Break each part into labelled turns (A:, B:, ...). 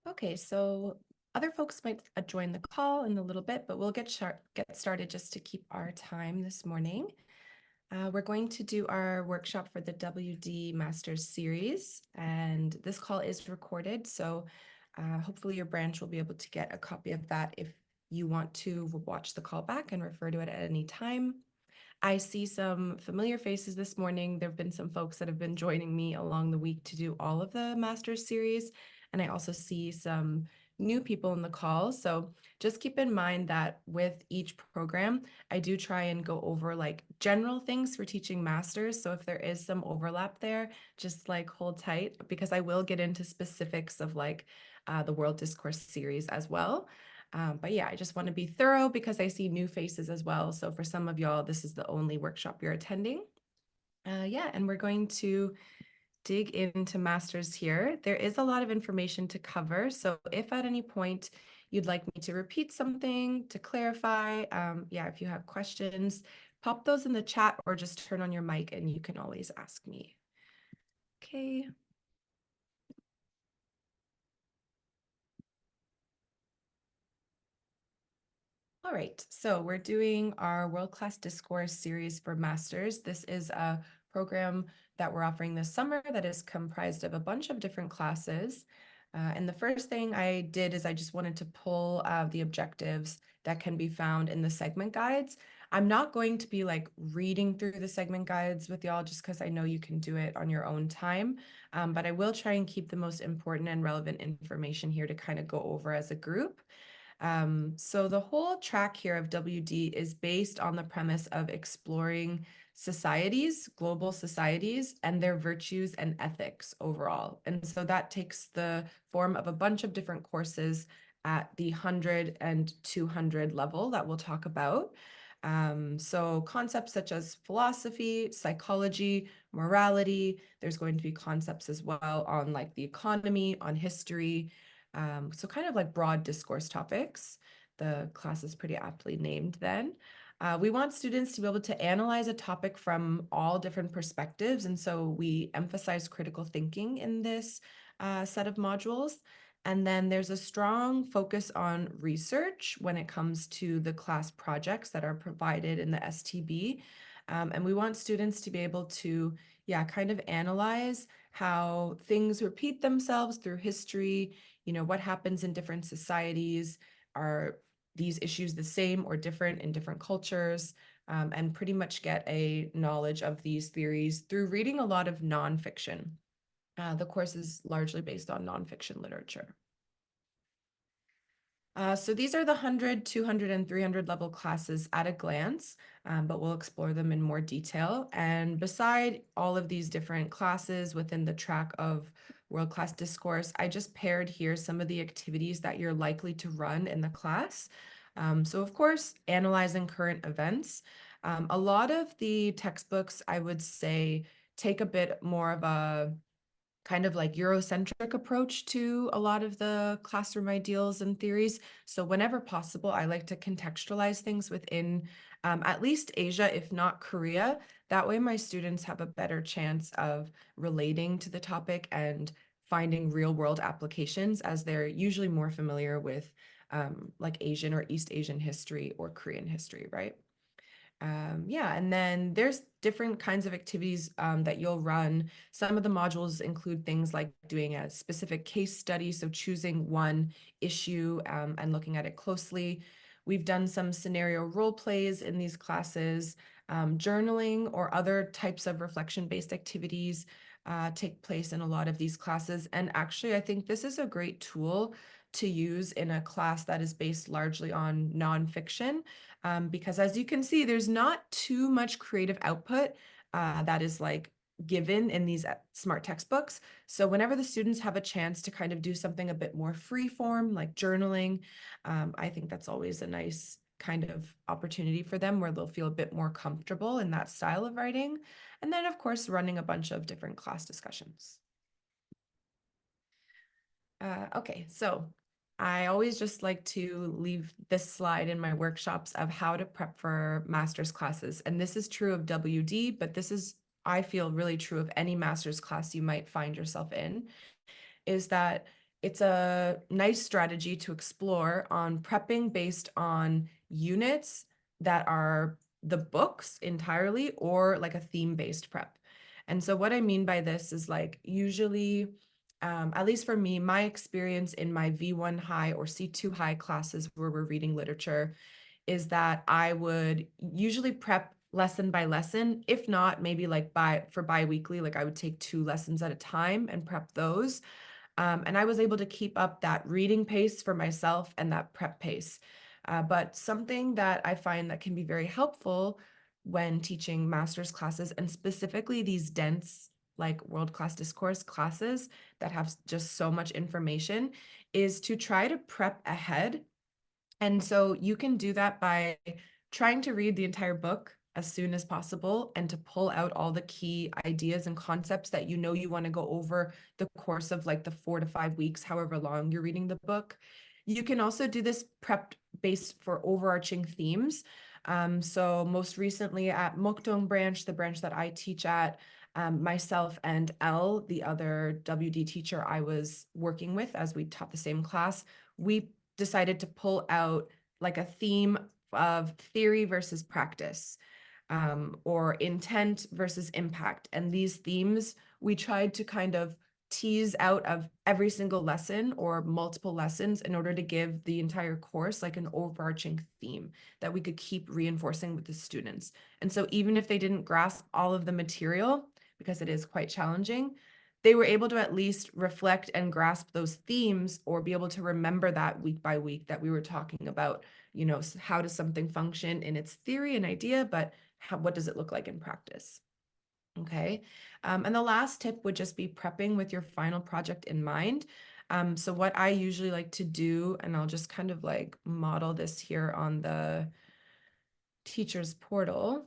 A: Okay, so other folks might join the call in a little bit, but we'll get started just to keep our time this morning. We're going to do our workshop for the WD Masters series, and this call is recorded, so hopefully your branch will be able to get a copy of that if you want to watch the call back and refer to it at any time. I see some familiar faces this morning. There have been some folks that have been joining me along the week to do all of the Masters series. And I also see some new people in the call. So just keep in mind that with each program, I do try and go over like general things for teaching masters. So if there is some overlap there, just like hold tight because I will get into specifics of like the World Discourse series as well. But yeah, I just want to be thorough because I see new faces as well. So for some of y'all, this is the only workshop you're attending. Yeah, and we're going to dig into masters here. There is a lot of information to cover. So if at any point you'd like me to repeat something, to clarify, yeah, if you have questions, pop those in the chat or just turn on your mic and you can always ask me. Okay. All right, so we're doing our world-class discourse series for masters. This is a program that we're offering this summer that is comprised of a bunch of different classes. And the first thing I did is I just wanted to pull the objectives that can be found in the segment guides. I'm not going to be like reading through the segment guides with y'all just because I know you can do it on your own time. But I will try and keep the most important and relevant information here to kind of go over as a group. So the whole track here of WD is based on the premise of exploring societies, global societies, and their virtues and ethics overall. And so that takes the form of a bunch of different courses at the 100 and 200 level that we'll talk about. So concepts such as philosophy, psychology, morality, there's going to be concepts as well on like the economy, on history, so kind of like broad discourse topics. The class is pretty aptly named then. We want students to be able to analyze a topic from all different perspectives. And so we emphasize critical thinking in this set of modules. And then there's a strong focus on research when it comes to the class projects that are provided in the STB. And we want students to be able to, yeah, kind of analyze how things repeat themselves through history, what happens in different societies, are these issues the same or different in different cultures, and pretty much get a knowledge of these theories through reading a lot of nonfiction. The course is largely based on nonfiction literature. So these are the 100, 200, and 300 level classes at a glance, but we'll explore them in more detail. And beside all of these different classes within the track of world-class discourse, I just paired here some of the activities that you're likely to run in the class. So of course, analyzing current events. A lot of the textbooks, I would say, take a bit more of a kind of like Eurocentric approach to a lot of the classroom ideals and theories. So whenever possible, I like to contextualize things within at least Asia, if not Korea. That way my students have a better chance of relating to the topic and finding real world applications as they're usually more familiar with like Asian or East Asian history or Korean history, right? Yeah, and then there's different kinds of activities that you'll run. Some of the modules include things like doing a specific case study, so choosing one issue and looking at it closely. We've done some scenario role plays in these classes. Journaling or other types of reflection-based activities take place in a lot of these classes. And actually, I think this is a great tool to use in a class that is based largely on nonfiction because as you can see, there's not too much creative output that is like given in these smart textbooks. So whenever the students have a chance to kind of do something a bit more free form, like journaling, I think that's always a nice kind of opportunity for them where they'll feel a bit more comfortable in that style of writing. And then of course, running a bunch of different class discussions. Okay, so I always just like to leave this slide in my workshops of how to prep for master's classes. And this is true of WD, but this is, I feel, really true of any master's class you might find yourself in, is that It's a nice strategy to explore on prepping based on units that are the books entirely or like a theme-based prep. And so what I mean by this is like usually, at least for me, my experience in my V1 high or C2 high classes where we're reading literature is that I would usually prep lesson by lesson, if not maybe like for bi-weekly, like I would take 2 lessons at a time and prep those. And I was able to keep up that reading pace for myself and that prep pace. But something that I find that can be very helpful when teaching master's classes, and specifically these dense, like world-class discourse classes that have just so much information, is to try to prep ahead. And so you can do that by trying to read the entire book as soon as possible and to pull out all the key ideas and concepts that you know you want to go over the course of like the 4 to 5 weeks, however long you're reading the book. You can also do this prep based for overarching themes. So most recently at Mokdong branch, the branch that I teach at, myself and Elle, the other WD teacher I was working with as we taught the same class, we decided to pull out like a theme of theory versus practice, or intent versus impact. And these themes we tried to kind of tease out of every single lesson or multiple lessons in order to give the entire course like an overarching theme that we could keep reinforcing with the students. And so even if they didn't grasp all of the material, because it is quite challenging, they were able to at least reflect and grasp those themes or be able to remember that week by week that we were talking about, how does something function in its theory and idea, but what does it look like in practice? Okay. And the last tip would just be prepping with your final project in mind. So what I usually like to do, and I'll just kind of like model this here on the teacher's portal.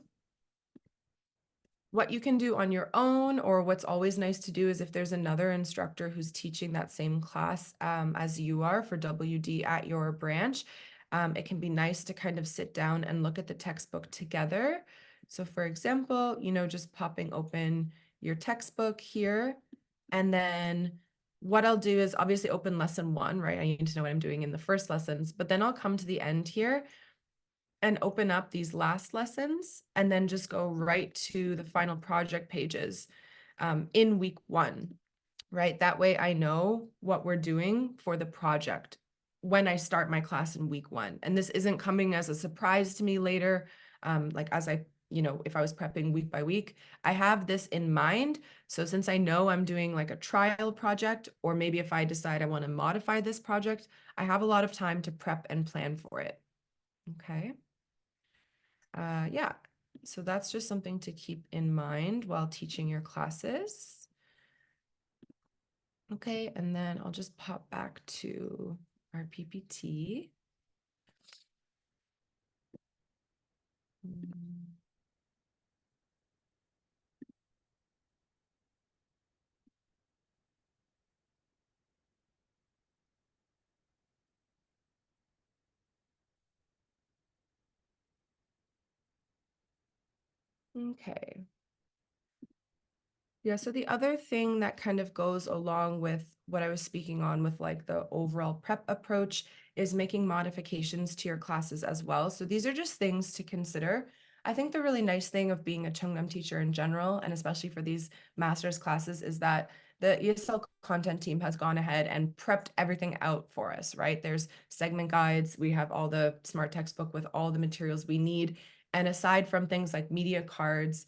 A: What you can do on your own, or what's always nice to do, is if there's another instructor who's teaching that same class as you are for WD at your branch, it can be nice to kind of sit down and look at the textbook together. So for example, just popping open your textbook here, and then what I'll do is obviously open lesson 1, right? I need to know what I'm doing in the first lessons, but then I'll come to the end here and open up these last lessons and then just go right to the final project pages in week 1, right? That way I know what we're doing for the project when I start my class in week 1. And this isn't coming as a surprise to me later. Like as if I was prepping week by week, I have this in mind. So since I know I'm doing like a trial project, or maybe if I decide I want to modify this project, I have a lot of time to prep and plan for it. Okay. Yeah, so that's just something to keep in mind while teaching your classes. Okay, and then I'll just pop back to our PPT. Mm, Okay. Yeah, so the other thing that kind of goes along with what I was speaking on with like the overall prep approach is making modifications to your classes as well. So these are just things to consider. I think the really nice thing of being a Cheongnam teacher in general, and especially for these master's classes, is that the ESL content team has gone ahead and prepped everything out for us, right? There's segment guides, we have all the smart textbook with all the materials we need. And aside from things like media cards,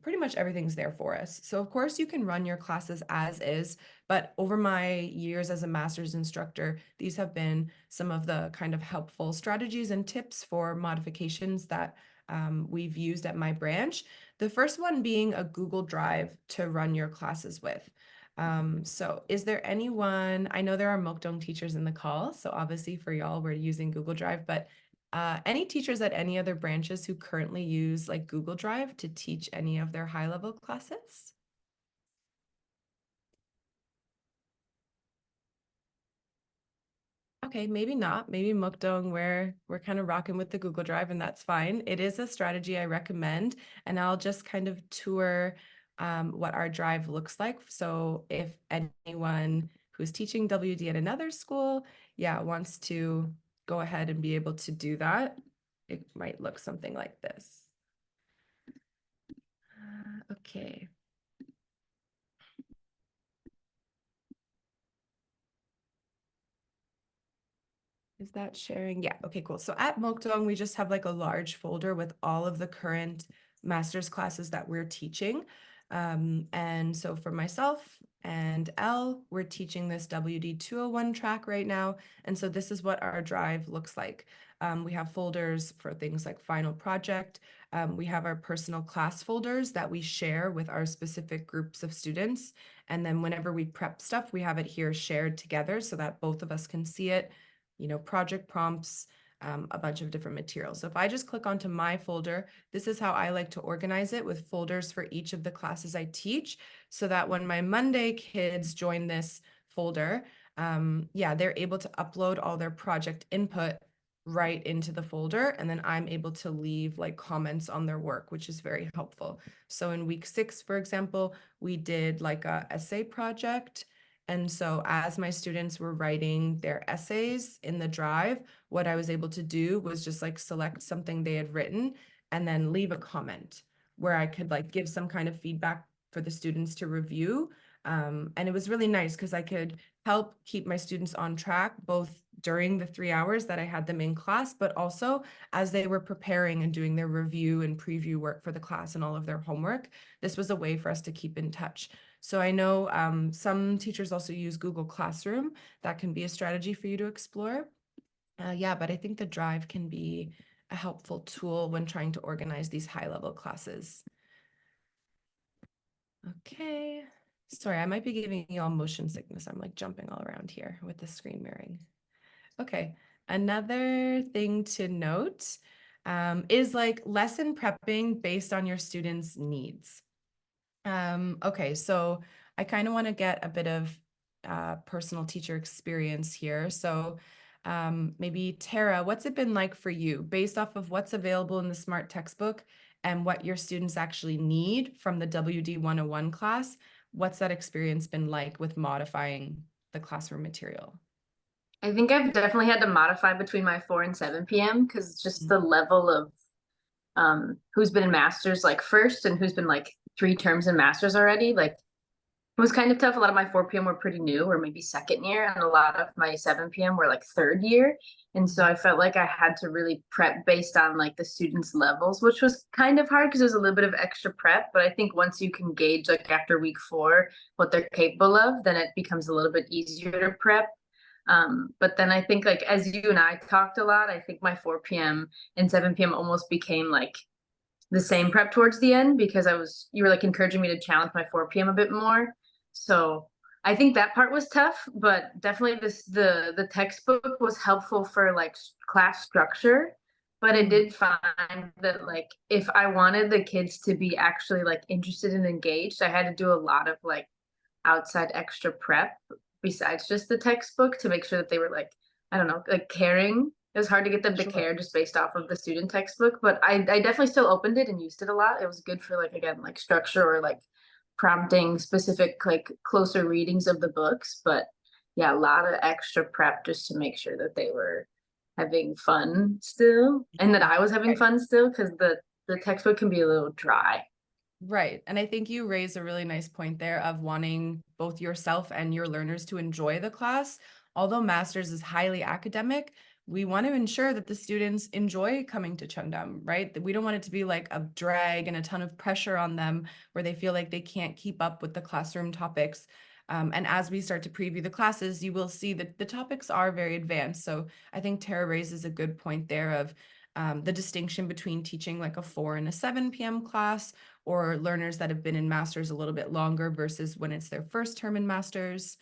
A: pretty much everything's there for us. So of course you can run your classes as is, but over my years as a master's instructor, these have been some of the kind of helpful strategies and tips for modifications that we've used at my branch. The first one being a Google Drive to run your classes with. So is there anyone, I know there are Mokdong teachers in the call, so obviously for y'all, we're using Google Drive, but any teachers at any other branches who currently use like Google Drive to teach any of their high level classes? Okay, maybe not. Maybe Mukdong, we're kind of rocking with the Google Drive, and that's fine. It is a strategy I recommend, and I'll just kind of tour what our drive looks like. So if anyone who's teaching WD at another school, yeah, wants to go ahead and be able to do that, it might look something like this. Okay. Is that sharing? Yeah, okay, cool. So at Mokdong, we just have like a large folder with all of the current master's classes that we're teaching. And so for myself and Elle, we're teaching this WD 201 track right now. And so this is what our drive looks like. We have folders for things like final project. We have our personal class folders that we share with our specific groups of students. And then whenever we prep stuff, we have it here shared together so that both of us can see it, project prompts, a bunch of different materials. So if I just click onto my folder, this is how I like to organize it, with folders for each of the classes I teach, so that when my Monday kids join this folder, yeah, they're able to upload all their project input right into the folder, and then I'm able to leave like comments on their work, which is very helpful. So in week 6, for example, we did like a essay project. And so as my students were writing their essays in the drive, what I was able to do was just like select something they had written and then leave a comment where I could like give some kind of feedback for the students to review. And it was really nice because I could help keep my students on track, both during the 3 hours that I had them in class, but also as they were preparing and doing their review and preview work for the class and all of their homework. This was a way for us to keep in touch. So I know some teachers also use Google Classroom. That can be a strategy for you to explore. Yeah, but I think the drive can be a helpful tool when trying to organize these high-level classes. Okay. Sorry, I might be giving you all motion sickness. I'm like jumping all around here with the screen mirroring. Okay. Another thing to note is like lesson prepping based on your students' needs. Okay, so I kind of want to get a bit of personal teacher experience here. So maybe Tara, what's it been like for you based off of what's available in the SMART textbook and what your students actually need from the WD 101 class? What's that experience been like with modifying the classroom material?
B: I think I've definitely had to modify between my 4 and 7 p.m. because just the level of who's been in masters like first and who's been like 3 terms in masters already. Like it was kind of tough. A lot of my 4 p.m. were pretty new or maybe second year, and a lot of my 7 p.m. were like third year. And so I felt like I had to really prep based on like the students' levels, which was kind of hard because there's a little bit of extra prep. But I think once you can gauge like after week 4 what they're capable of, then it becomes a little bit easier to prep. But then I think like as you and I talked a lot, I think my 4 p.m. and 7 p.m. almost became like the same prep towards the end because you were like encouraging me to challenge my 4 p.m. a bit more. So I think that part was tough, but definitely the textbook was helpful for like class structure. But I did find that like if I wanted the kids to be actually like interested and engaged, I had to do a lot of like outside extra prep besides just the textbook to make sure that they were like, I don't know, like caring. It was hard to get them to
A: Sure.
B: care just based off of the student textbook, but I definitely still opened it and used it a lot. It was good for like again like structure or like prompting specific like closer readings of the books. But yeah, a lot of extra prep just to make sure that they were having fun still and that I was having
A: Right.
B: fun still because the textbook can be a little dry.
A: Right. And I think you raise a really nice point there of wanting both yourself and your learners to enjoy the class. Although master's is highly academic, we want to ensure that the students enjoy coming to Cheongdam, right? That we don't want it to be like a drag and a ton of pressure on them where they feel like they can't keep up with the classroom topics. And as we start to preview the classes, you will see that the topics are very advanced. So I think Tara raises a good point there of the distinction between teaching like a 4 and a 7 p.m. class, or learners that have been in masters a little bit longer versus when it's their first term in masters.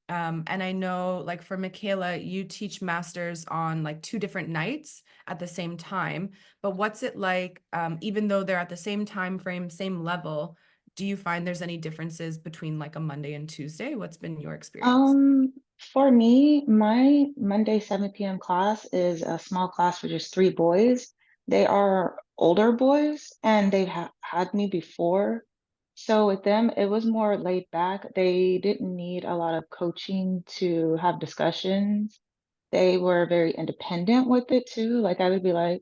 A: And I know like for Michaela, you teach masters on like 2 different nights at the same time, but what's it like, even though they're at the same time frame, same level, do you find there's any differences between like a Monday and Tuesday? What's been your experience?
C: Um, for me, my Monday 7 p.m. class is a small class for just 3 boys. They are older boys and they've had me before. So with them, it was more laid back. They didn't need a lot of coaching to have discussions. They were very independent with it too. Like I would be like,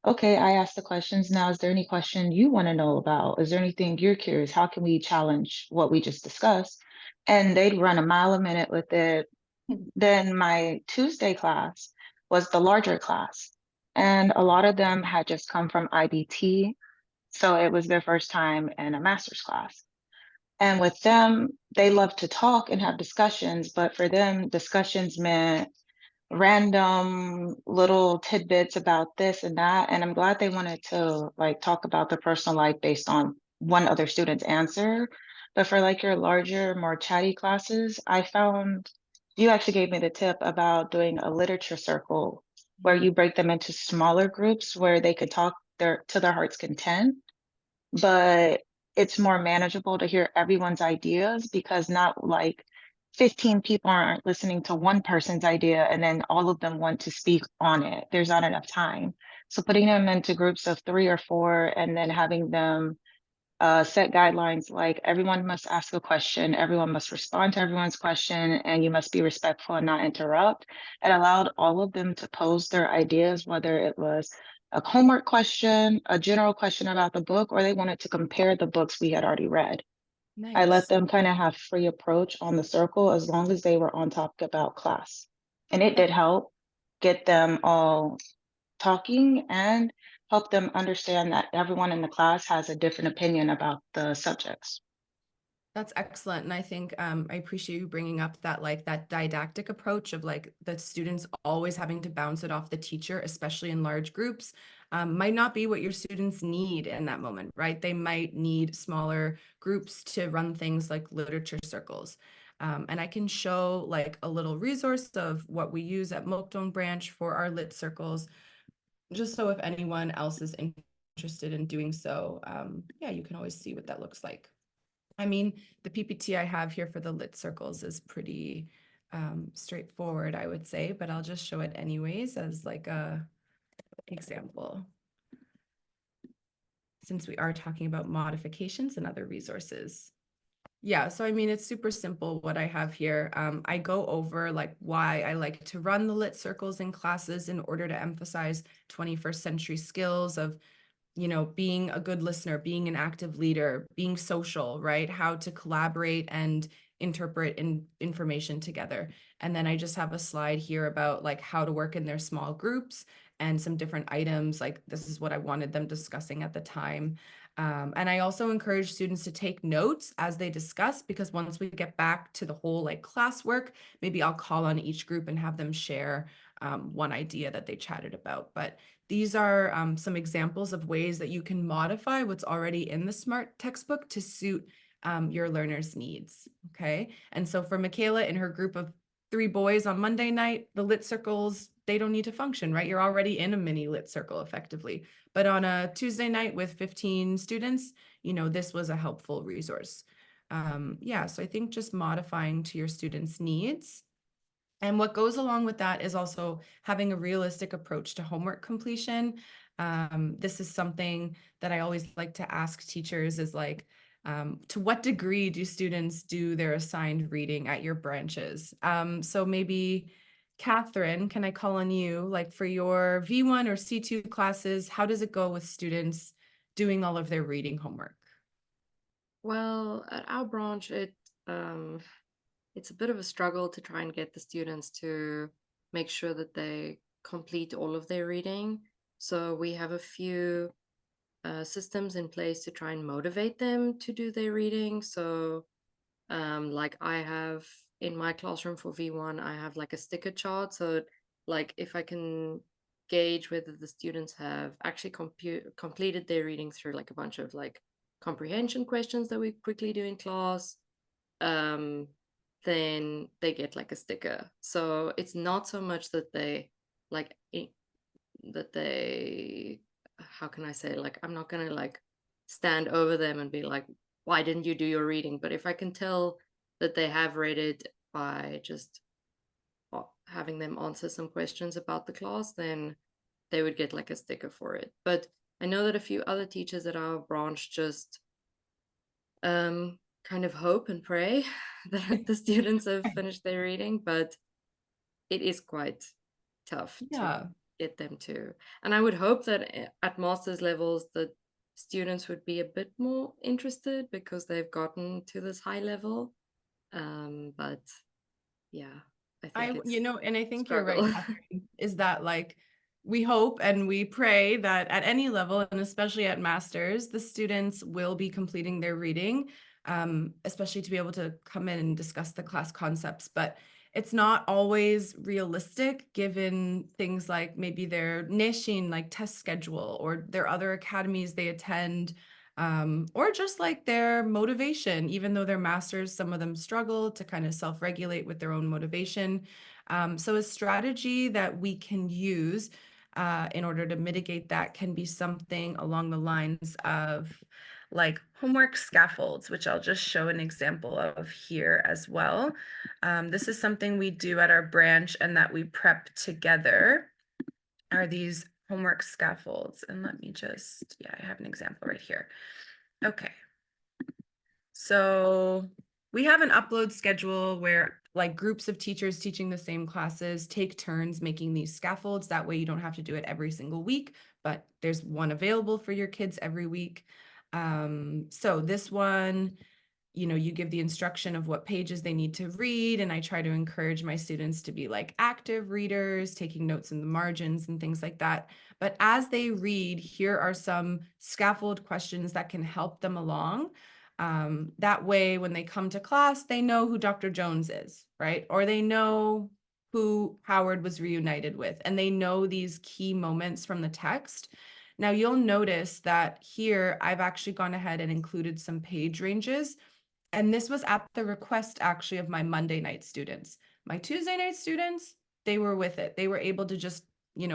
C: okay, I asked the questions. Now, is there any question you want to know about? Is there anything you're curious? How can we challenge what we just discussed? And they'd run a mile a minute with it. Then my Tuesday class was the larger class. And a lot of them had just come from IBT. So it was their first time in a master's class. And with them, they love to talk and have discussions, but for them, discussions meant random little tidbits about this and that. And I'm glad they wanted to like talk about their personal life based on one other student's answer. But for like your larger, more chatty classes, I found you actually gave me the tip about doing a literature circle where you break them into smaller groups where they could talk their to their heart's content, but it's more manageable to hear everyone's ideas because not like 15 people aren't listening to one person's idea and then all of them want to speak on it. There's not enough time. So putting them into groups of 3 or 4 and then having them set guidelines like everyone must ask a question, everyone must respond to everyone's question, and you must be respectful and not interrupt. It allowed all of them to pose their ideas, whether it was a homework question, a general question about the book, or they wanted to compare the books we had already read. I let
A: Nice.
C: them kind of have free approach on the circle as long as they were on topic about class. And it
A: That-
C: did help get them all talking and help them understand that everyone in the class has a different opinion about the subjects.
A: That's excellent. And I think I appreciate you bringing up that like that didactic approach of like the students always having to bounce it off the teacher, especially in large groups, might not be what your students need in that moment, right? They might need smaller groups to run things like literature circles. And I can show like a little resource of what we use at Mokdong Branch for our lit circles, just so if anyone else is interested in doing so, yeah, you can always see what that looks like. I mean, the PPT I have here for the lit circles is pretty straightforward, I would say, but I'll just show it anyways as like a example, since we are talking about modifications and other resources. Yeah, so I mean, it's super simple what I have here. I go over like why I like to run the lit circles in classes in order to emphasize 21st century skills of being a good listener, being an active leader, being social, right? How to collaborate and interpret information together. And then I just have a slide here about like how to work in their small groups and some different items. Like this is what I wanted them discussing at the time. And I also encourage students to take notes as they discuss, because once we get back to the whole like classwork, maybe I'll call on each group and have them share one idea that they chatted about. But these are some examples of ways that you can modify what's already in the SMART textbook to suit your learners' needs, okay? And so for Michaela and her group of 3 boys on Monday night, the lit circles, they don't need to function, right? You're already in a mini lit circle effectively. But on a Tuesday night with 15 students, this was a helpful resource. Yeah, so I think just modifying to your students' needs. And what goes along with that is also having a realistic approach to homework completion. This is something that I always like to ask teachers is like, to what degree do students do their assigned reading at your branches? So maybe Catherine, can I call on you? Like for your V1 or C2 classes, how does it go with students doing all of their reading homework?
D: Well, at our branch, it's a bit of a struggle to try and get the students to make sure that they complete all of their reading. So we have a few systems in place to try and motivate them to do their reading. So, like I have in my classroom for V1, I have like a sticker chart. So, like if I can gauge whether the students have actually completed their reading through like a bunch of like comprehension questions that we quickly do in class, um, then they get like a sticker. So it's not so much that they like that they, how can I say, like I'm not gonna like stand over them and be like, why didn't you do your reading? But if I can tell that they have read it by just having them answer some questions about the class, then they would get like a sticker for it. But I know that a few other teachers at our branch just kind of hope and pray that the students have finished their reading, but it is quite tough to
A: Yeah.
D: get them to. And I would hope that at master's levels, the students would be a bit more interested because they've gotten to this high level. But yeah, I think it's
A: And I think you're right,
D: struggle.
A: Catherine, is that like we hope and we pray that at any level, and especially at masters, the students will be completing their reading, especially to be able to come in and discuss the class concepts. But it's not always realistic given things like maybe their niching, like test schedule, or their other academies they attend, or just like their motivation. Even though they're masters, some of them struggle to kind of self-regulate with their own motivation. So a strategy that we can use in order to mitigate that can be something along the lines of like homework scaffolds, which I'll just show an example of here as well. This is something we do at our branch and that we prep together, are these homework scaffolds. And let me just, yeah, I have an example right here. Okay. So we have an upload schedule where like groups of teachers teaching the same classes take turns making these scaffolds. That way you don't have to do it every single week, but there's one available for your kids every week. So this one, you give the instruction of what pages they need to read, and I try to encourage my students to be like active readers, taking notes in the margins and things like that. But as they read, here are some scaffold questions that can help them along. That way, when they come to class, they know who Dr. Jones is, right? Or they know who Howard was reunited with, and they know these key moments from the text. Now, you'll notice that here I've actually gone ahead and included some page ranges. And this was at the request actually of my Monday night students. My Tuesday night students, they were with it. They were able to just,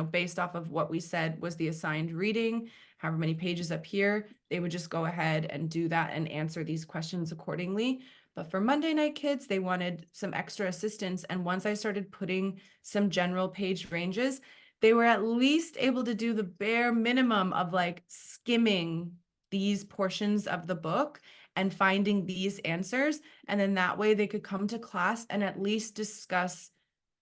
A: based off of what we said was the assigned reading, however many pages up here, they would just go ahead and do that and answer these questions accordingly. But for Monday night kids, they wanted some extra assistance. And once I started putting some general page ranges, they were at least able to do the bare minimum of like skimming these portions of the book and finding these answers. And then that way they could come to class and at least discuss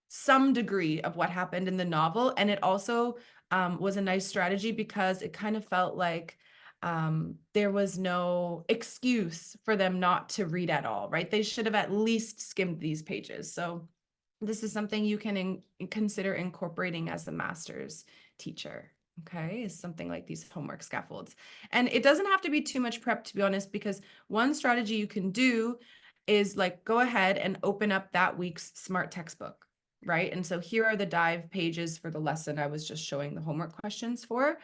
A: some degree of what happened in the novel. And it also was a nice strategy because it kind of felt like there was no excuse for them not to read at all, right? They should have at least skimmed these pages. So this is something you can consider incorporating as a master's teacher. Okay, is something like these homework scaffolds. And it doesn't have to be too much prep, to be honest, because one strategy you can do is like go ahead and open up that week's smart textbook, right? And so here are the dive pages for the lesson I was just showing the homework questions for.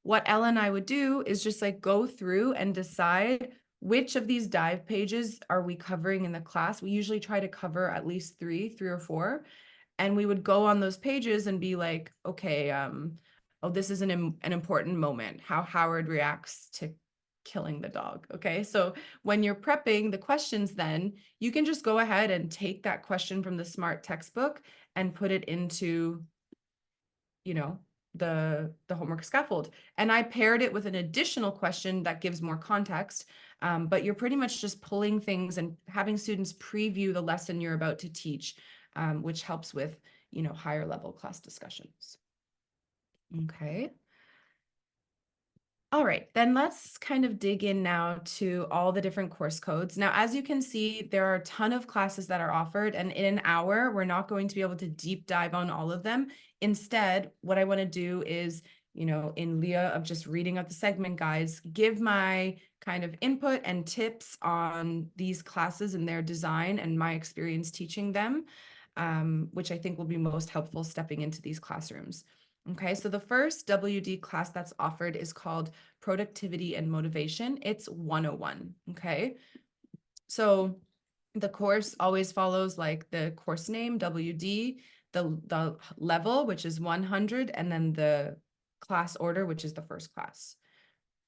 A: What Ella and I would do is just like go through and decide which of these dive pages are we covering in the class. We usually try to cover at least three or four. And we would go on those pages and be like, okay, oh, this is an important moment, how Howard reacts to killing the dog. Okay, so when you're prepping the questions, then you can just go ahead and take that question from the smart textbook and put it into, the homework scaffold. And I paired it with an additional question that gives more context. But you're pretty much just pulling things and having students preview the lesson you're about to teach, which helps with, higher level class discussions. Okay. All right, then let's kind of dig in now to all the different course codes. Now, as you can see, there are a ton of classes that are offered, and in an hour, we're not going to be able to deep dive on all of them. Instead, what I want to do is, in lieu of just reading out the segment guides, give my kind of input and tips on these classes and their design and my experience teaching them, which I think will be most helpful stepping into these classrooms. Okay, so the first WD class that's offered is called Productivity and Motivation. It's 101, okay? So the course always follows like the course name, WD, the level, which is 100, and then the class order, which is the first class.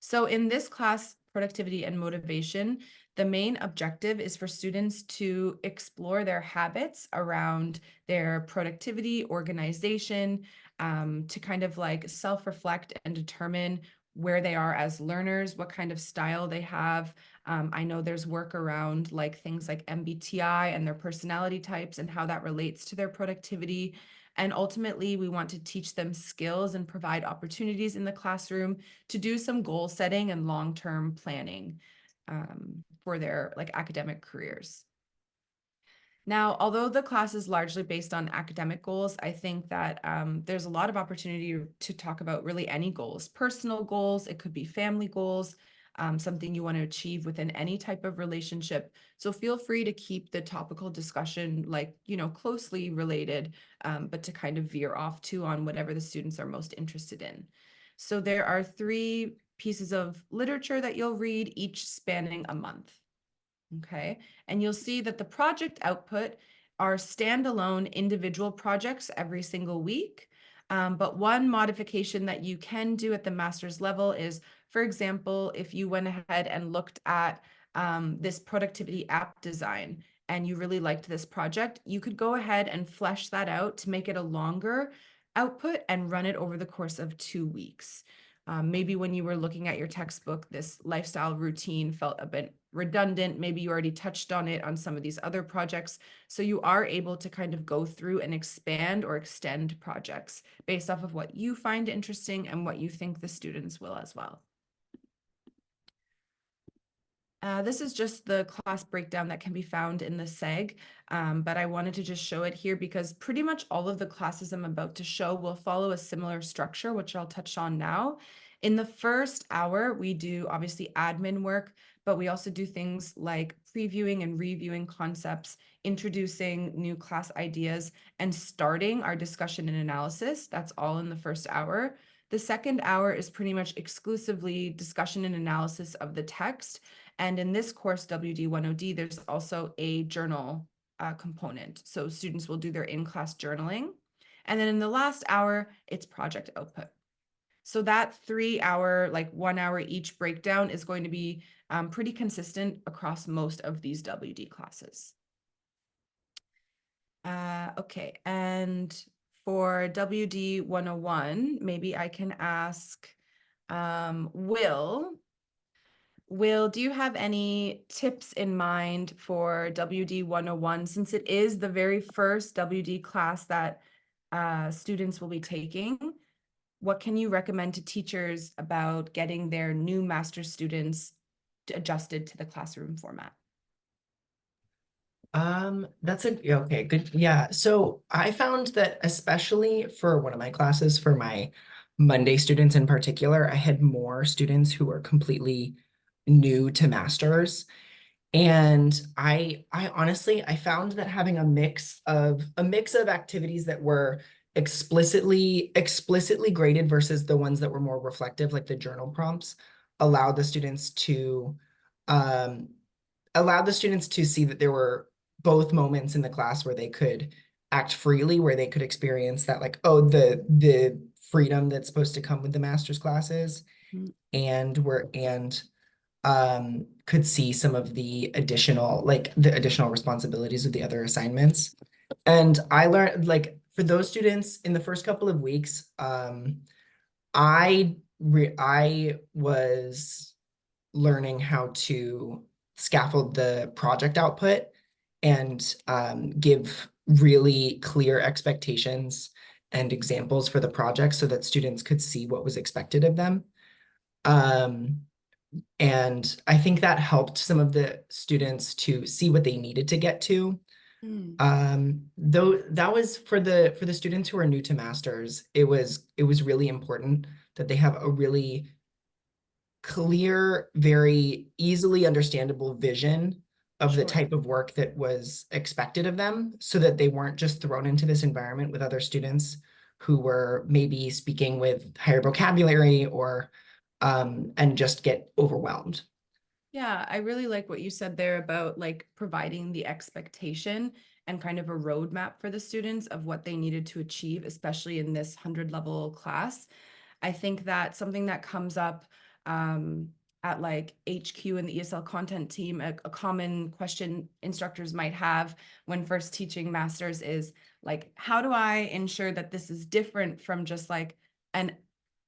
A: So in this class, Productivity and Motivation, the main objective is for students to explore their habits around their productivity, organization, to kind of like self-reflect and determine where they are as learners, what kind of style they have. I know there's work around like things like MBTI and their personality types and how that relates to their productivity. And ultimately, we want to teach them skills and provide opportunities in the classroom to do some goal setting and long-term planning for their like academic careers. Now, although the class is largely based on academic goals, I think that there's a lot of opportunity to talk about really any goals, personal goals, it could be family goals, something you want to achieve within any type of relationship. So feel free to keep the topical discussion like, closely related, but to kind of veer off too on whatever the students are most interested in. So there are 3 pieces of literature that you'll read, each spanning a month. Okay, and you'll see that the project output are standalone individual projects every single week. But one modification that you can do at the master's level is, for example, if you went ahead and looked at this productivity app design and you really liked this project, you could go ahead and flesh that out to make it a longer output and run it over the course of 2 weeks. Maybe when you were looking at your textbook, this lifestyle routine felt a bit redundant. Maybe you already touched on it on some of these other projects. So you are able to kind of go through and expand or extend projects based off of what you find interesting and what you think the students will as well. This is just the class breakdown that can be found in the SEG, but I wanted to just show it here because pretty much all of the classes I'm about to show will follow a similar structure, which I'll touch on now. In the first hour, we do obviously admin work, but we also do things like previewing and reviewing concepts, introducing new class ideas, and starting our discussion and analysis. That's all in the first hour. The second hour is pretty much exclusively discussion and analysis of the text. And in this course, WD-10D, there's also a journal component. So students will do their in-class journaling. And then in the last hour, it's project output. So that 3-hour, like 1 hour each breakdown is going to be pretty consistent across most of these WD classes. Okay, and for WD 101, maybe I can ask Will, do you have any tips in mind for WD 101 since it is the very first WD class that students will be taking? What can you recommend to teachers about getting their new master's students adjusted to the classroom format?
E: Okay, good. Yeah. So I found that especially for one of my classes, for my Monday students in particular, I had more students who were completely new to masters. And I honestly, I found that having a mix of activities that were explicitly graded versus the ones that were more reflective, like the journal prompts, allowed the students to um, see that there were both moments in the class where they could act freely, where they could experience that, like, oh, the freedom that's supposed to come with the master's classes, and could see some of the additional responsibilities of the other assignments. And I learned, like, for those students in the first couple of weeks, I was learning how to scaffold the project output and give really clear expectations and examples for the project so that students could see what was expected of them. And I think that helped some of the students to see what they needed to get to. Though that was for the students who are new to masters, it was really important that they have a really clear, very easily understandable vision of the type of work that was expected of them, so that they weren't just thrown into this environment with other students who were maybe speaking with higher vocabulary or and just get overwhelmed.
A: Yeah, I really like what you said there about like providing the expectation and kind of a roadmap for the students of what they needed to achieve, especially in this 100-level class. I think that something that comes up at like HQ and the ESL content team, a common question instructors might have when first teaching masters is like, how do I ensure that this is different from just like an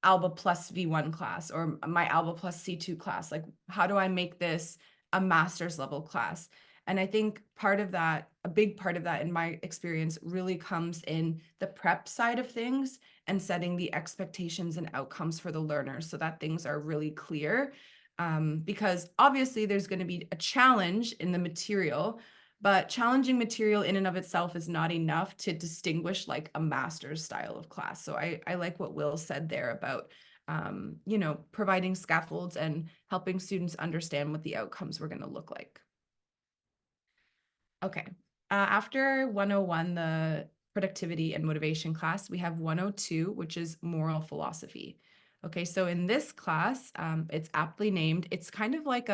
A: Alba Plus V1 class or my Alba Plus C2 class? Like, how do I make this a master's level class? And I think part of that, a big part of that in my experience really comes in the prep side of things and setting the expectations and outcomes for the learners so that things are really clear. Because obviously there's going to be a challenge in the material, but challenging material in and of itself is not enough to distinguish like a master's style of class. So I like what Will said there about, providing scaffolds and helping students understand what the outcomes were going to look like. Okay. After 101, the productivity and motivation class, we have 102, which is moral philosophy. Okay, so in this class, it's aptly named. It's kind of like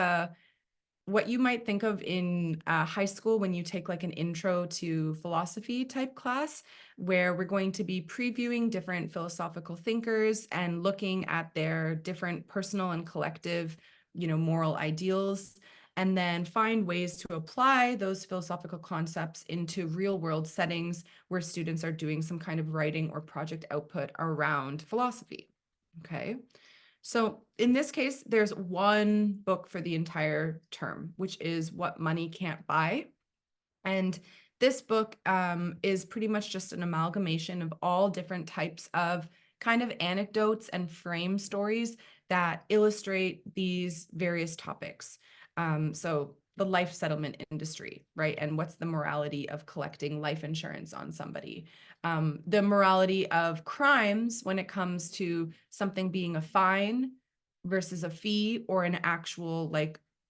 A: what you might think of in high school when you take like an intro to philosophy type class, where we're going to be previewing different philosophical thinkers and looking at their different personal and collective, moral ideals, and then find ways to apply those philosophical concepts into real world settings where students are doing some kind of writing or project output around philosophy. Okay. So in this case, there's one book for the entire term, which is What Money Can't Buy. And this book is pretty much just an amalgamation of all different types of kind of anecdotes and frame stories that illustrate these various topics. So the life settlement industry, right? And what's the morality of collecting life insurance on somebody? The morality of crimes when it comes to something being a fine versus a fee or an actual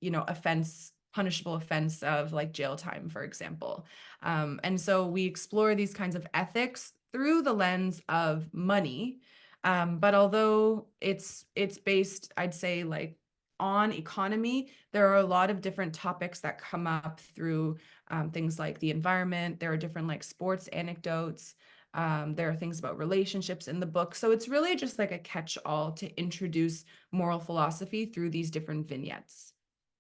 A: offense, punishable offense of like jail time, for example. And so we explore these kinds of ethics through the lens of money. But although it's based, I'd say, like on economy, there are a lot of different topics that come up through things like the environment. There are different like sports anecdotes. There are things about relationships in the book. So it's really just like a catch-all to introduce moral philosophy through these different vignettes.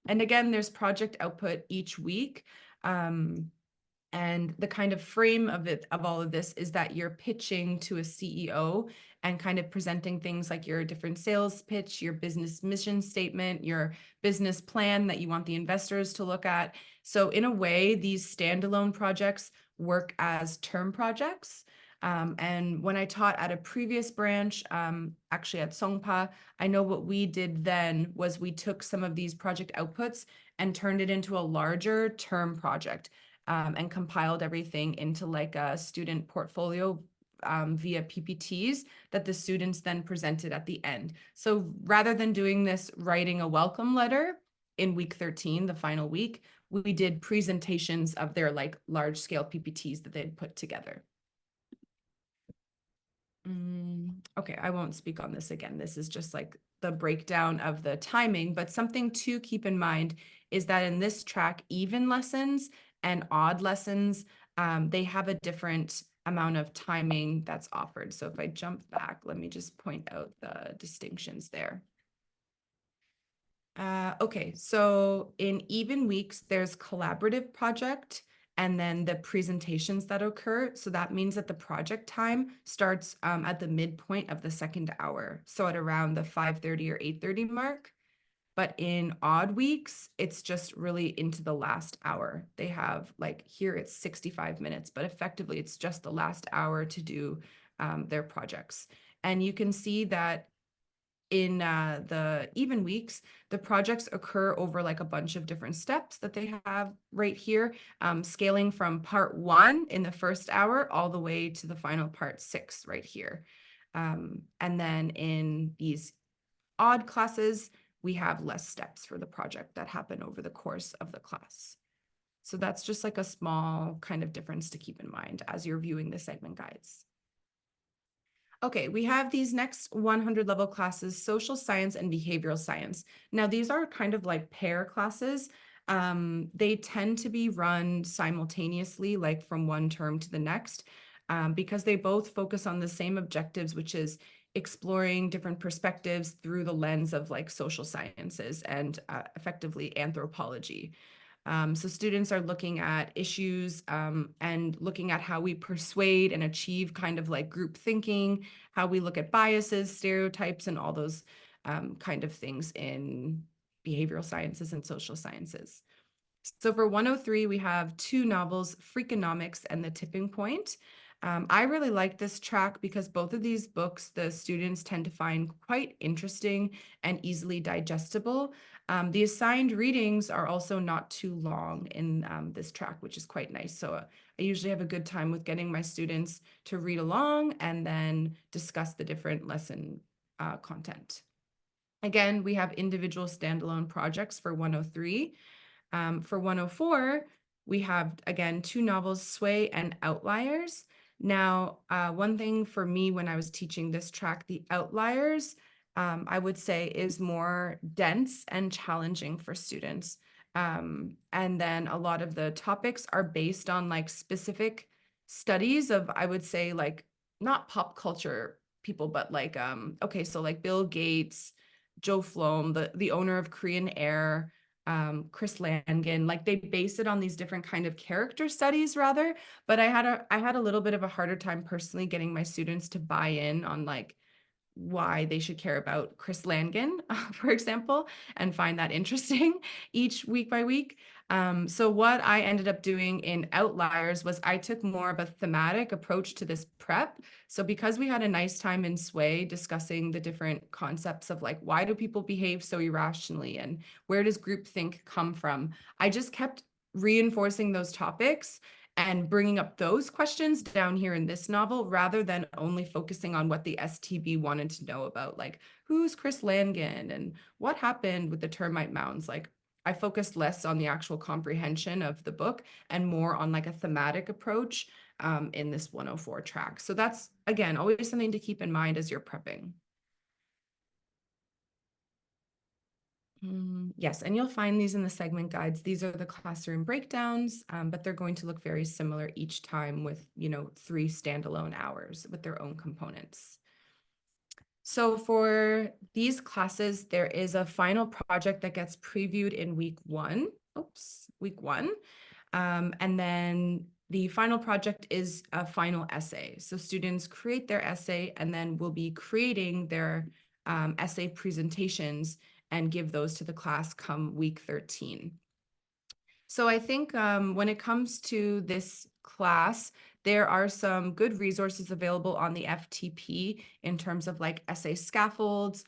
A: And again, there's project output each week. And the kind of frame of all of this is that you're pitching to a CEO and kind of presenting things like your different sales pitch, your business mission statement, your business plan that you want the investors to look at. So in a way, these standalone projects work as term projects. And when I taught at a previous branch, actually at Songpa, I know what we did then was we took some of these project outputs and turned it into a larger term project. And compiled everything into like a student portfolio via PPTs that the students then presented at the end. So rather than doing this writing a welcome letter in week 13, the final week, we did presentations of their like large scale PPTs that they'd put together. Okay, I won't speak on this again. This is just like the breakdown of the timing, but something to keep in mind is that in this track, even lessons and odd lessons, they have a different amount of timing that's offered. So if I jump back, let me just point out the distinctions there. Okay, so in even weeks, there's collaborative project and then the presentations that occur. So that means that the project time starts at the midpoint of the second hour. So at around the 5:30 or 8:30 mark. But in odd weeks, it's just really into the last hour. They have like here it's 65 minutes, but effectively it's just the last hour to do their projects. And you can see that in the even weeks, the projects occur over like a bunch of different steps that they have right here, scaling from part 1 in the first hour all the way to the final part 6 right here. And then in these odd classes, we have less steps for the project that happen over the course of the class. So that's just like a small kind of difference to keep in mind as you're viewing the segment guides. Okay, we have these next 100 level classes, social science and behavioral science. Now, these are kind of like pair classes. They tend to be run simultaneously, like from one term to the next, because they both focus on the same objectives, which is exploring different perspectives through the lens of like social sciences and effectively anthropology. So students are looking at issues and looking at how we persuade and achieve kind of like group thinking, how we look at biases, stereotypes, and all those kind of things in behavioral sciences and social sciences. So for 103, we have two novels, Freakonomics and The Tipping Point. I really like this track because both of these books, the students tend to find quite interesting and easily digestible. The assigned readings are also not too long in this track, which is quite nice. So I usually have a good time with getting my students to read along and then discuss the different lesson content. Again, we have individual standalone projects for 103. For 104, we have, again, two novels, Sway and Outliers. Now, one thing for me when I was teaching this track, the Outliers, I would say is more dense and challenging for students. And then a lot of the topics are based on like specific studies of, I would say, like not pop culture people, but like, okay, so like Bill Gates, Joe Flom, the owner of Korean Air, Chris Langan, like they base it on these different kind of character studies rather, but I had a little bit of a harder time personally getting my students to buy in on like why they should care about Chris Langan, for example, and find that interesting each week by week. So what I ended up doing in Outliers was I took more of a thematic approach to this prep. So because we had a nice time in Sway discussing the different concepts of like, why do people behave so irrationally and where does groupthink come from? I just kept reinforcing those topics and bringing up those questions down here in this novel rather than only focusing on what the STB wanted to know about, like who's Chris Langan and what happened with the termite mounds. Like I focused less on the actual comprehension of the book and more on like a thematic approach in this 104 track. So that's, again, always something to keep in mind as you're prepping. Yes, and you'll find these in the segment guides. These are the classroom breakdowns, but they're going to look very similar each time with, 3 standalone hours with their own components. So for these classes, there is a final project that gets previewed in week one. And then the final project is a final essay. So students create their essay and then will be creating their essay presentations and give those to the class come week 13. So I think when it comes to this class, there are some good resources available on the FTP in terms of like essay scaffolds.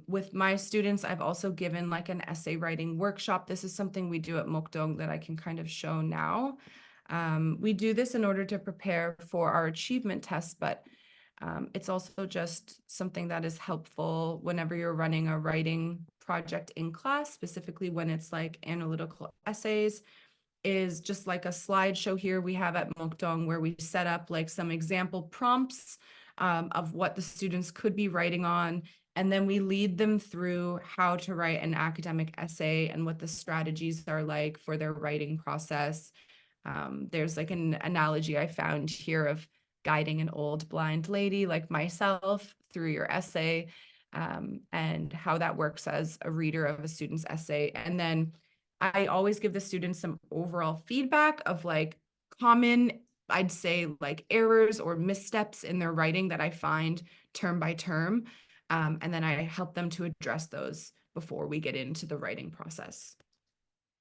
A: With my students, I've also given like an essay writing workshop. This is something we do at Mokdong that I can kind of show now. We do this in order to prepare for our achievement tests, but it's also just something that is helpful whenever you're running a writing project in class, specifically when it's like analytical essays, is just like a slideshow here we have at Mokdong where we set up like some example prompts of what the students could be writing on. And then we lead them through how to write an academic essay and what the strategies are like for their writing process. There's like an analogy I found here of guiding an old blind lady like myself through your essay and how that works as a reader of a student's essay. And then I always give the students some overall feedback of like common, I'd say like errors or missteps in their writing that I find term by term. And then I help them to address those before we get into the writing process.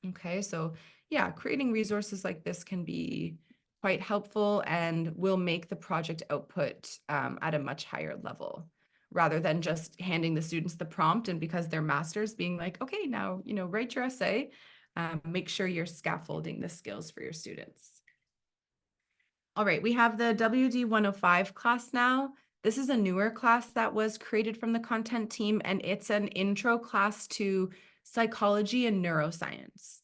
A: Okay, so yeah, creating resources like this can be quite helpful and will make the project output at a much higher level rather than just handing the students the prompt and because they're masters being like, okay, now, write your essay, make sure you're scaffolding the skills for your students. All right, we have the WD 105 class now. This is a newer class that was created from the content team, and it's an intro class to psychology and neuroscience.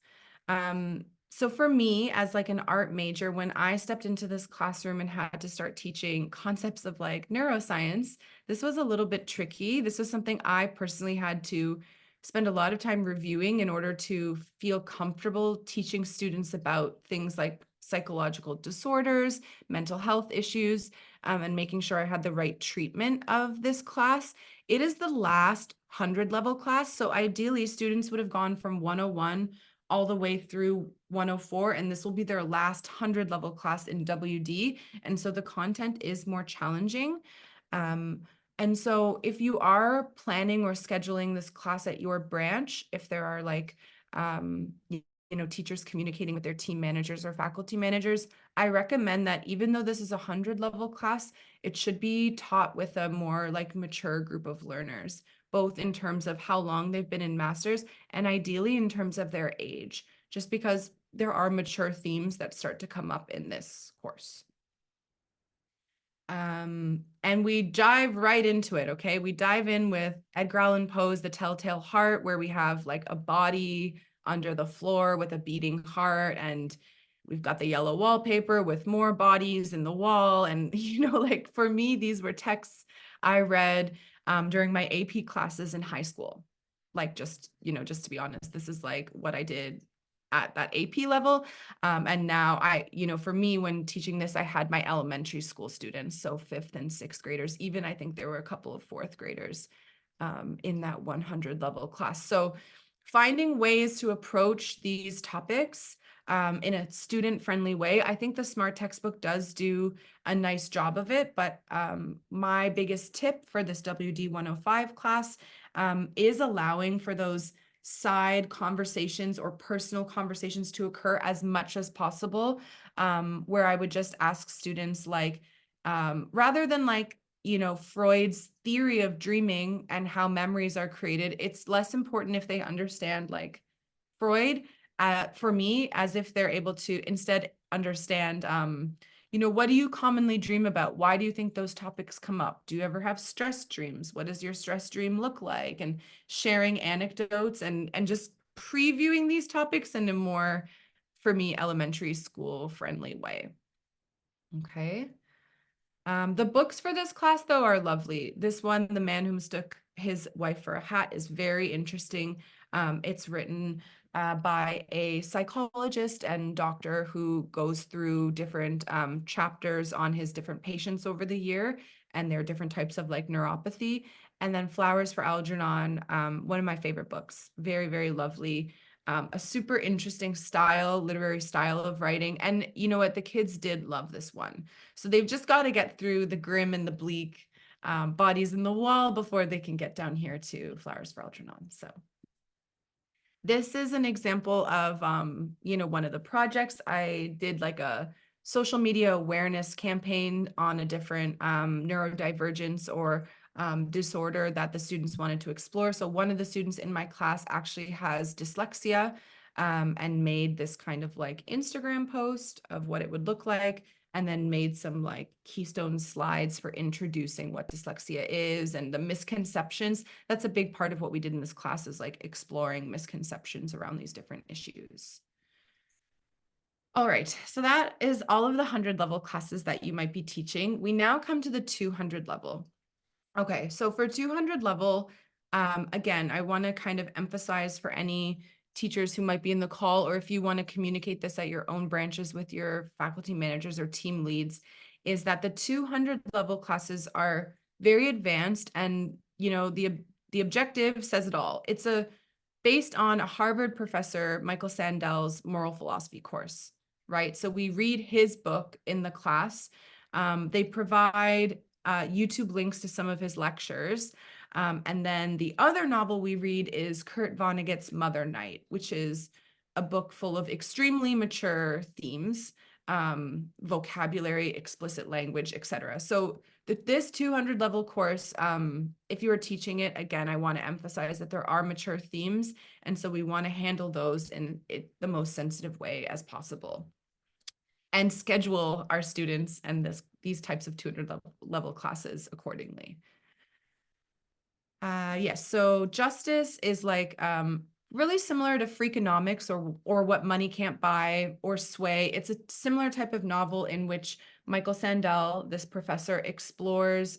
A: So for me, as like an art major, when I stepped into this classroom and had to start teaching concepts of like neuroscience, this was a little bit tricky. This was something I personally had to spend a lot of time reviewing in order to feel comfortable teaching students about things like psychological disorders, mental health issues, and making sure I had the right treatment of this class. It is the last 100 level class. So ideally students would have gone from 101 all the way through 104, and this will be their last 100 level class in WD. And so the content is more challenging. And so if you are planning or scheduling this class at your branch, if there are like, teachers communicating with their team managers or faculty managers, I recommend that even though this is a 100 level class, it should be taught with a more like mature group of learners, both in terms of how long they've been in masters and ideally in terms of their age, just because there are mature themes that start to come up in this course. And we dive right into it, okay? We dive in with Edgar Allan Poe's The Telltale Heart, where we have like a body under the floor with a beating heart, and we've got the yellow wallpaper with more bodies in the wall. And, like for me, these were texts I read during my AP classes in high school. Like just to be honest, this is like what I did at that AP level. And now for me, when teaching this, I had my elementary school students, so 5th and 6th graders, even I think there were a couple of 4th graders in that 100 level class. So finding ways to approach these topics in a student-friendly way. I think the SMART textbook does do a nice job of it, but my biggest tip for this WD 105 class is allowing for those side conversations or personal conversations to occur as much as possible, where I would just ask students like, rather than like, Freud's theory of dreaming and how memories are created, it's less important if they understand like Freud, for me, as if they're able to instead understand, what do you commonly dream about? Why do you think those topics come up? Do you ever have stress dreams? What does your stress dream look like? And sharing anecdotes and just previewing these topics in a more, for me, elementary school friendly way. Okay. The books for this class, though, are lovely. This one, The Man Who Mistook His Wife for a Hat, is very interesting. It's written by a psychologist and doctor who goes through different chapters on his different patients over the year, and there are different types of like neuropathy. And then Flowers for Algernon, one of my favorite books. Very, very lovely. A super interesting style, literary style of writing. And you know what? The kids did love this one. So they've just got to get through the grim and the bleak bodies in the wall before they can get down here to Flowers for Algernon. So this is an example of, one of the projects. I did like a social media awareness campaign on a different neurodivergence or disorder that the students wanted to explore. So one of the students in my class actually has dyslexia and made this kind of like Instagram post of what it would look like, and then made some like keystone slides for introducing what dyslexia is and the misconceptions. That's a big part of what we did in this class, is like exploring misconceptions around these different issues. All right, so that is all of the 100 level classes that you might be teaching. We now come to the 200 level. Okay, so for 200 level, again, I want to kind of emphasize for any teachers who might be in the call, or if you want to communicate this at your own branches with your faculty managers or team leads, is that the 200 level classes are very advanced, and the objective says it all. It's based on a Harvard professor, Michael Sandel's moral philosophy course, right? So we read his book in the class. They provide YouTube links to some of his lectures. And then the other novel we read is Kurt Vonnegut's Mother Night, which is a book full of extremely mature themes, vocabulary, explicit language, etc. So this 200 level course, if you are teaching it, again, I want to emphasize that there are mature themes. And so we want to handle those in the most sensitive way as possible, and schedule our students and these types of 200 level classes accordingly. Yes, so justice is like really similar to Freakonomics or What Money Can't Buy or Sway. It's a similar type of novel in which Michael Sandel, this professor, explores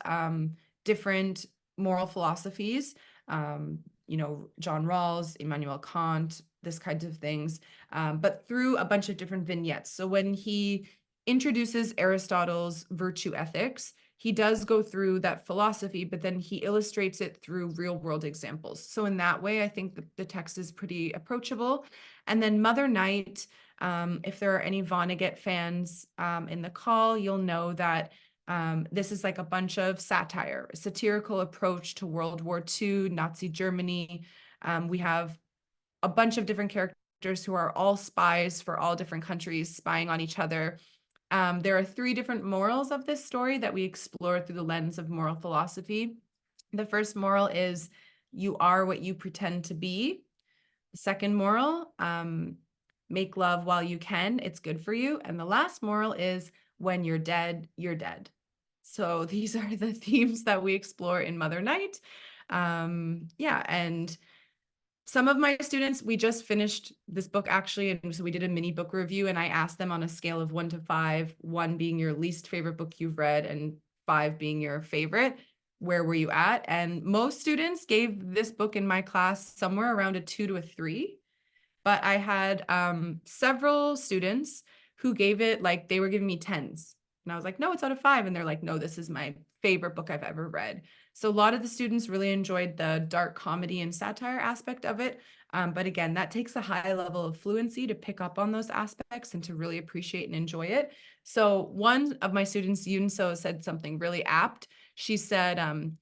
A: different moral philosophies, John Rawls, Immanuel Kant, this kinds of things, but through a bunch of different vignettes. So when he introduces Aristotle's virtue ethics, he does go through that philosophy, but then he illustrates it through real world examples. So in that way, I think the text is pretty approachable. And then Mother Night, if there are any Vonnegut fans in the call, you'll know that this is like a bunch of satire, a satirical approach to World War II, Nazi Germany. We have a bunch of different characters who are all spies for all different countries, spying on each other. There are 3 different morals of this story that we explore through the lens of moral philosophy. The first moral is you are what you pretend to be. The second moral, make love while you can, it's good for you. And the last moral is when you're dead, you're dead. So these are the themes that we explore in Mother Night. Yeah, and some of my students, we just finished this book actually, and so we did a mini book review, and I asked them on a scale of 1 to 5, 1 being your least favorite book you've read and 5 being your favorite, where were you at? And most students gave this book in my class somewhere around a 2 to a 3. But I had several students who gave it like they were giving me 10s. And I was like, no, it's out of 5. And they're like, no, this is my favorite book I've ever read. So a lot of the students really enjoyed the dark comedy and satire aspect of it. But again, that takes a high level of fluency to pick up on those aspects and to really appreciate and enjoy it. So one of my students, Yunso, said something really apt. She said,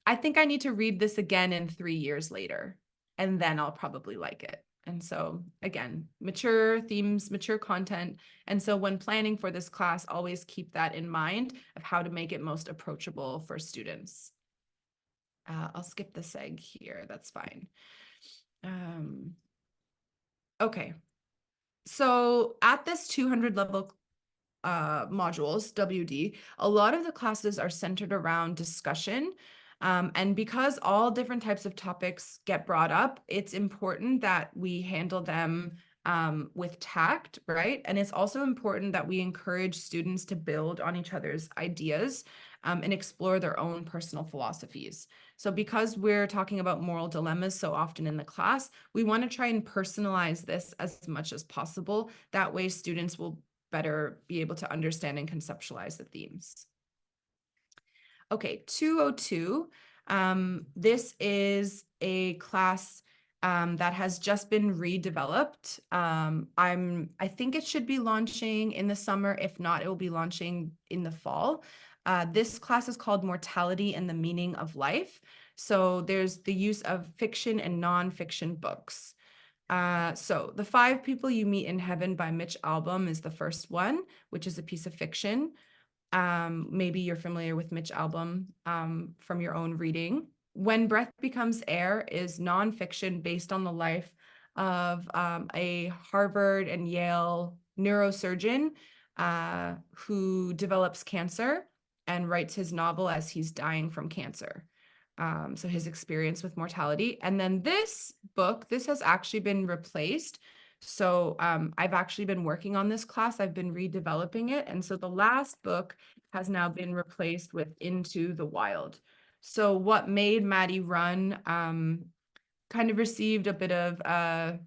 A: I think I need to read this again in 3 years later, and then I'll probably like it. And so again, mature themes, mature content. And so when planning for this class, always keep that in mind of how to make it most approachable for students. I'll skip the seg here, that's fine. Okay, so at this 200 level modules, WD, a lot of the classes are centered around discussion. And because all different types of topics get brought up, it's important that we handle them with tact, right? And it's also important that we encourage students to build on each other's ideas and explore their own personal philosophies. So because we're talking about moral dilemmas so often in the class, we want to try and personalize this as much as possible. That way students will better be able to understand and conceptualize the themes. Okay, 202. This is a class that has just been redeveloped. I think it should be launching in the summer. If not, it will be launching in the fall. This class is called Mortality and the Meaning of Life. So there's the use of fiction and nonfiction books. So The 5 People You Meet in Heaven by Mitch Albom is the first one, which is a piece of fiction. Maybe you're familiar with Mitch Albom from your own reading. When Breath Becomes Air is nonfiction based on the life of a Harvard and Yale neurosurgeon who develops cancer and writes his novel as he's dying from cancer. So his experience with mortality. And then this book, this has actually been replaced. So I've actually been working on this class. I've been redeveloping it. And so the last book has now been replaced with Into the Wild. So What Made Maddie Run kind of received a bit of,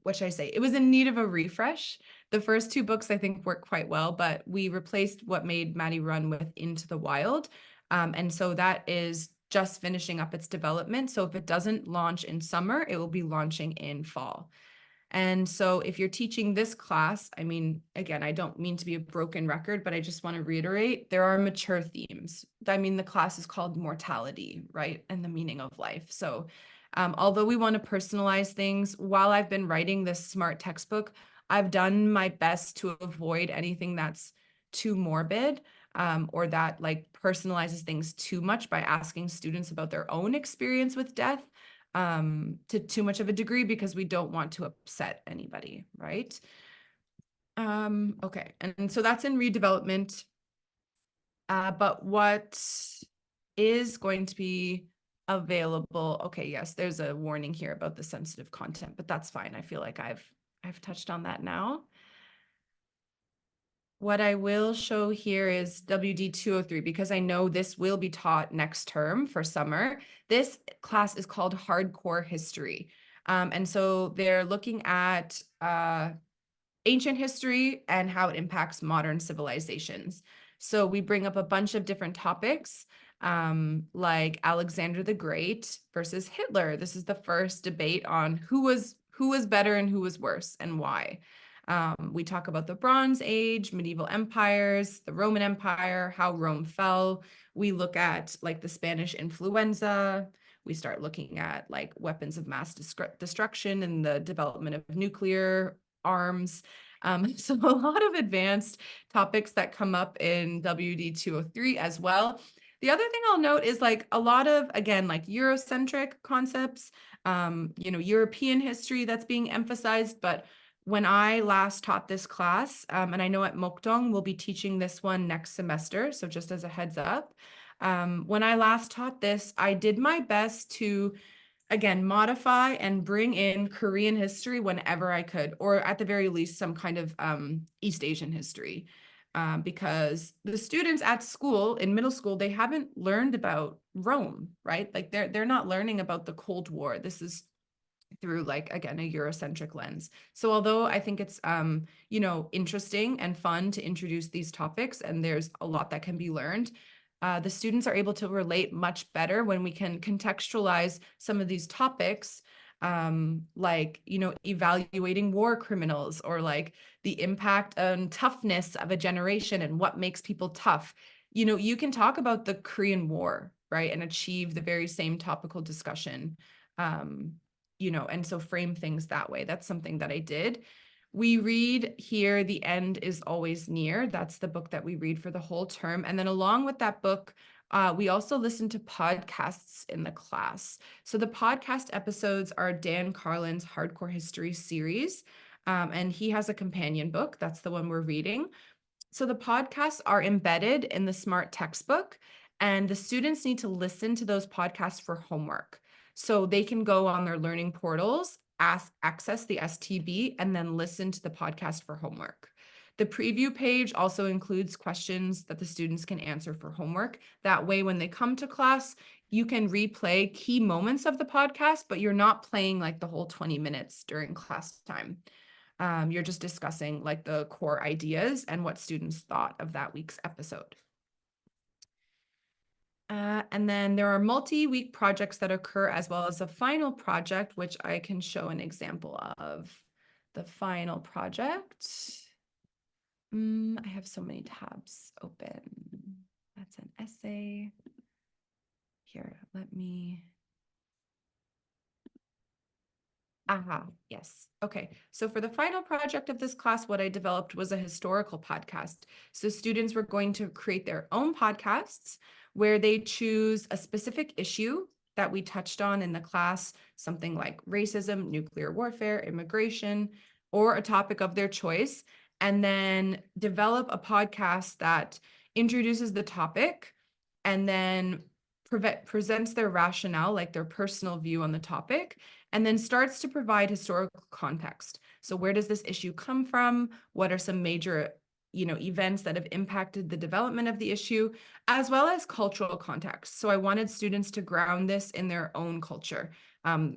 A: what should I say? It was in need of a refresh. The first 2 books I think worked quite well, but we replaced What Made Maddie Run with Into the Wild. And so that is just finishing up its development. So if it doesn't launch in summer, it will be launching in fall. And so if you're teaching this class, I mean, again, I don't mean to be a broken record, but I just want to reiterate, there are mature themes. I mean, the class is called Mortality, right? And the Meaning of Life. So although we want to personalize things, while I've been writing this SMART textbook, I've done my best to avoid anything that's too morbid or that like personalizes things too much by asking students about their own experience with death to too much of a degree, because we don't want to upset anybody, right? Okay, and so that's in redevelopment. But what is going to be available? Okay, yes, there's a warning here about the sensitive content, but that's fine. I feel like I've touched on that now. What I will show here is WD 203, because I know this will be taught next term for summer. This class is called Hardcore History. And so they're looking at ancient history and how it impacts modern civilizations. So we bring up a bunch of different topics, like Alexander the Great versus Hitler. This is the first debate on who was better and who was worse and why. We talk about the Bronze Age, medieval empires, the Roman Empire, how Rome fell. We look at like the Spanish influenza. We start looking at like weapons of mass destruction and the development of nuclear arms. So a lot of advanced topics that come up in WD 203 as well. The other thing I'll note is like a lot of, again, like Eurocentric concepts, European history that's being emphasized. But when I last taught this class, and I know at Mokdong we'll be teaching this one next semester, so just as a heads up, when I last taught this, I did my best to, again, modify and bring in Korean history whenever I could, or at the very least, some kind of East Asian history. Because the students at school, in middle school, they haven't learned about Rome, right? Like they're not learning about the Cold War. This is through like, again, a Eurocentric lens. So although I think it's, interesting and fun to introduce these topics, and there's a lot that can be learned, the students are able to relate much better when we can contextualize some of these topics, like, evaluating war criminals, or like the impact and toughness of a generation and what makes people tough. You can talk about the Korean War, right, and achieve the very same topical discussion. And so frame things that way. That's something that I did. We read here, The End is Always Near. That's the book that we read for the whole term. And then along with that book, we also listen to podcasts in the class. So the podcast episodes are Dan Carlin's Hardcore History series, and he has a companion book. That's the one we're reading. So the podcasts are embedded in the Smart textbook, and the students need to listen to those podcasts for homework. So they can go on their learning portals, access the STB, and then listen to the podcast for homework. The preview page also includes questions that the students can answer for homework. That way, when they come to class, you can replay key moments of the podcast, but you're not playing like the whole 20 minutes during class time. You're just discussing like the core ideas and what students thought of that week's episode. And then there are multi-week projects that occur, as well as a final project, which I can show an example of. The final project. I have so many tabs open. That's an essay. Here, let me. Yes. Okay. So for the final project of this class, what I developed was a historical podcast. So students were going to create their own podcasts where they choose a specific issue that we touched on in the class, something like racism, nuclear warfare, immigration, or a topic of their choice, and then develop a podcast that introduces the topic and then presents their rationale, like their personal view on the topic, and then starts to provide historical context. So where does this issue come from? What are some major, events that have impacted the development of the issue, as well as cultural context. So I wanted students to ground this in their own culture.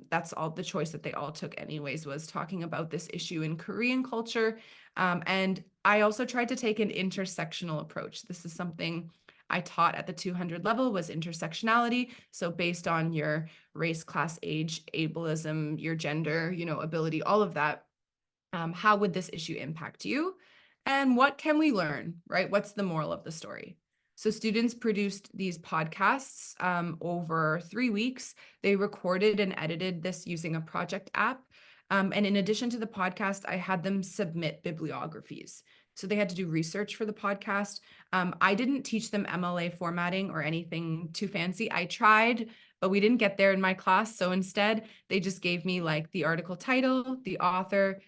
A: That's all the choice that they all took anyways, was talking about this issue in Korean culture. And I also tried to take an intersectional approach. This is something I taught at the 200 level, was intersectionality. So based on your race, class, age, ableism, your gender, ability, all of that, how would this issue impact you? And what can we learn, right? What's the moral of the story? So students produced these podcasts over 3 weeks. They recorded and edited this using a project app. And in addition to the podcast, I had them submit bibliographies. So they had to do research for the podcast. I didn't teach them MLA formatting or anything too fancy. I tried, but we didn't get there in my class. So instead, they just gave me like the article title, the author,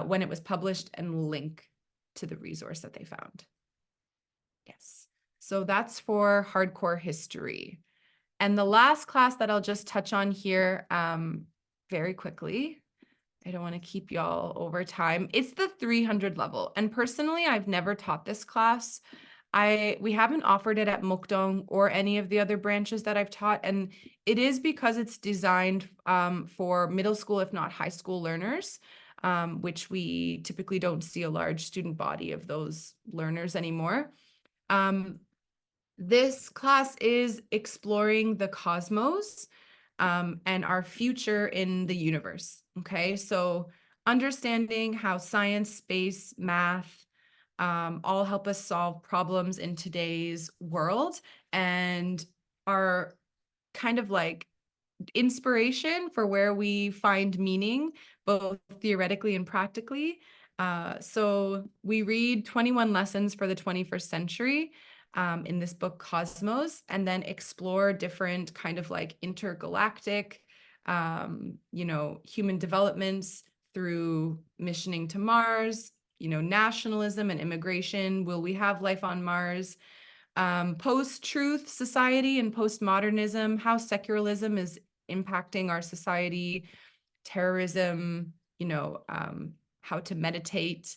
A: when it was published, and link to the resource that they found. Yes. So that's for hardcore history. And the last class that I'll just touch on here very quickly, I don't want to keep y'all over time, it's the 300 level. And personally, I've never taught this class. We haven't offered it at Mokdong or any of the other branches that I've taught. And it is because it's designed for middle school, if not high school learners. which we typically don't see a large student body of those learners anymore. This class is exploring the cosmos and our future in the universe. Okay, so understanding how science, space, math, all help us solve problems in today's world and are kind of like inspiration for where we find meaning, both theoretically and practically. So we read 21 lessons for the 21st century in this book, Cosmos, and then explore different kind of like intergalactic, human developments through missioning to Mars, nationalism and immigration. Will we have life on Mars? Post-truth society and postmodernism, how secularism is impacting our society, terrorism, how to meditate.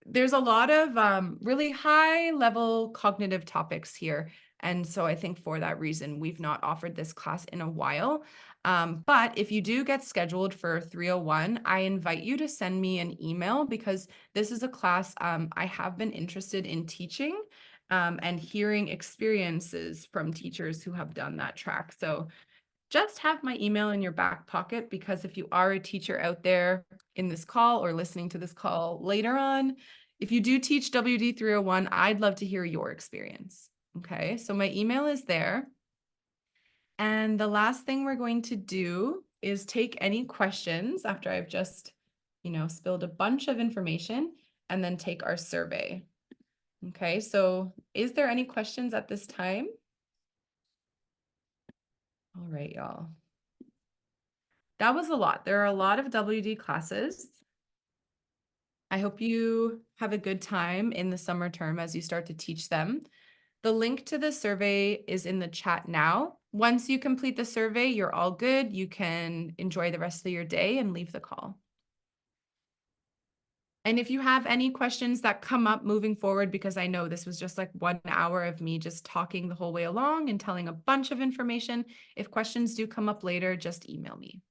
A: There's a lot of really high level cognitive topics here. And so I think for that reason, we've not offered this class in a while. But if you do get scheduled for 301, I invite you to send me an email because this is a class I have been interested in teaching and hearing experiences from teachers who have done that track. So just have my email in your back pocket because if you are a teacher out there in this call or listening to this call later on, if you do teach WD 301, I'd love to hear your experience. Okay, so my email is there. And the last thing we're going to do is take any questions after I've just, spilled a bunch of information and then take our survey. Okay, so is there any questions at this time? All right, y'all. That was a lot. There are a lot of WD classes. I hope you have a good time in the summer term as you start to teach them. The link to the survey is in the chat now. Once you complete the survey, you're all good. You can enjoy the rest of your day and leave the call. And if you have any questions that come up moving forward, because I know this was just like 1 hour of me just talking the whole way along and telling a bunch of information, if questions do come up later, just email me.